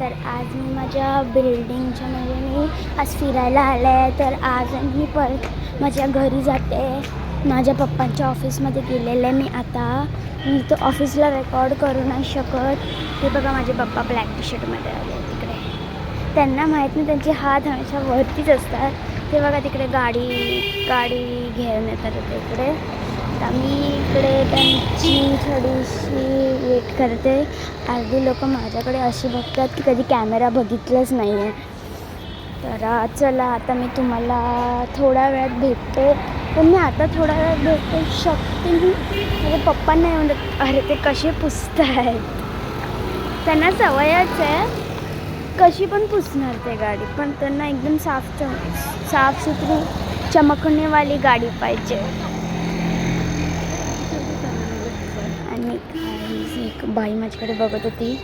तर आज मी माझ्या बिल्डिंगच्या म्हणजे मी आज फिरायला आले आहे. तर आज मी परत माझ्या घरी जाते. माझ्या पप्पांच्या ऑफिसमध्ये गेलेले मी आता. मी तो ऑफिसला रेकॉर्ड करू नाही शकत. ते बघा माझे पप्पा ब्लॅक टी शर्टमध्ये आले तिकडे. त्यांना माहीत नाही, त्यांचे हात हमेशा वरतीच असतात. ते बघा तिकडे गाडी घेऊन येतात इकडे. तर मी इकडे त्यांची थोडीशी वेट करते. अर्धी लोक माझ्याकडे अशी बघतात की कधी कॅमेरा बघितलंच नाही आहे. तर चला आता मी तुम्हाला थोड्या वेळात भेटते. पण मी आता थोड्या वेळात भेटू शकते. मी माझ्या पप्पांना येऊन अरे ते कसे पुसत आहेत, त्यांना सवयच आहे. कशी पण पुसणार ते गाडी, पण त्यांना एकदम साफसुथरी चमकणेवाली गाडी पाहिजे. आणि एक बाई माझ्याकडे बघत होती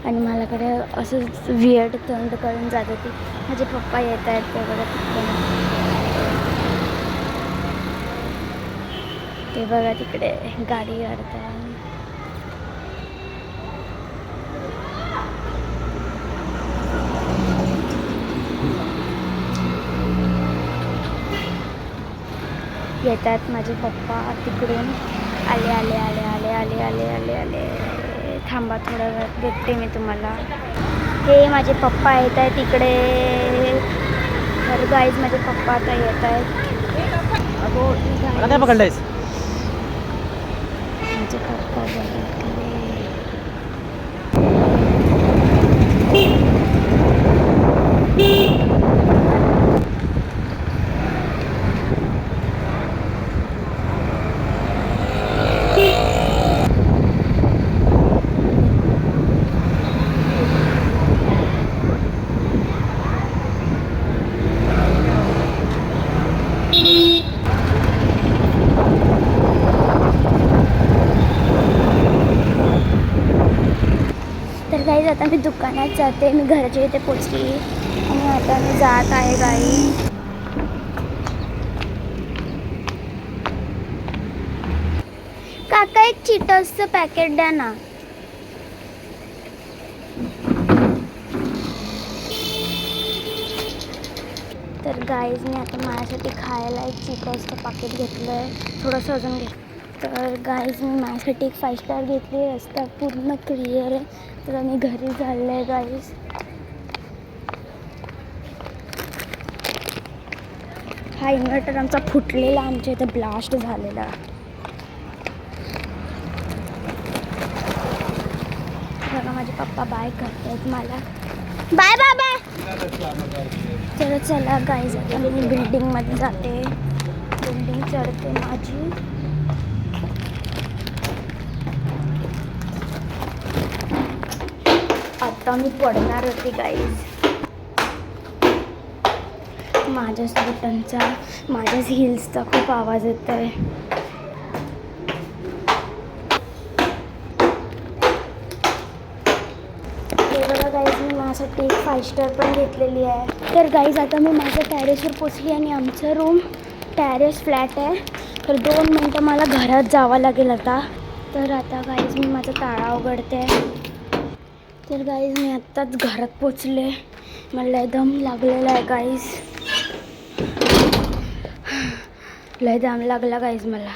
आणि मलाकडे असं वियर्ड तोंड करून जात होती. माझे पप्पा येत आहेत ते बघा ते बघा तिकडे गाडी काढतात. येतात माझे पप्पा तिकडून. आले. थांबा थोडा वेळ भेटते मी तुम्हाला. हे माझे पप्पा येत आहेत तिकडे. तर गाईज माझे पप्पा आता येत आहेत. माझे पप्पा तर गाईज आता मी दुकानात जाते. मी घराच्या इथे पोचली आणि आता मी जात आहे गाई. काका एक चिटोसचं पॅकेट द्या ना. तर गाईज मी आता माझ्यासाठी खायला एक चिटोसचं पॅकेट घेतलं आहे. थोडंसं अजून तर गाईज मी माझ्यासाठी एक 5 स्टार घेतली. रस्ता पूर्ण क्लिअर आहे. तर मी घरी चालले आहे गाईज. हा इन्व्हर्टर आमचा फुटलेला, आमच्या इथं ब्लास्ट झालेला. बघा माझे पप्पा बाय करतात मला. बाय बाबा. तर चला गाईज आता मी बिल्डिंगमध्ये जाते. बिल्डिंग चढते माझी. आता मी पडणार होती गाईज. माझ्याच बुटांचा, माझ्याच हिल्सचा खूप आवाज येत आहे. हे बघा गाईज मी माझ्यासाठी एक 5 स्टार पण घेतलेली आहे. तर गाईज आता मी माझ्या टॅरेसवर पोचली आणि आमचं रूम टॅरेस फ्लॅट आहे. तर 2 मिनटं मला घरात जावं लागेल आता. तर आता गाईज मी माझा ताळा उघडते. तर गाईज मी आत्ताच घरात पोचले. मला दम लागलेला आहे गाईज. लय दम लागला गाईज मला.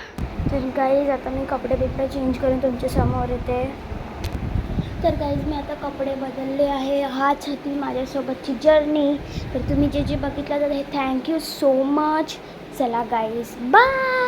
तर गाईज आता मी कपडे चेंज करून तुमच्या समोर येते. तर गाईज मी आता कपडे बदलले आहे. हाच होती माझ्यासोबतची जर्नी. तर तुम्ही जे बघितलं तर हे थँक्यू सो मच. चला गाईज बाय.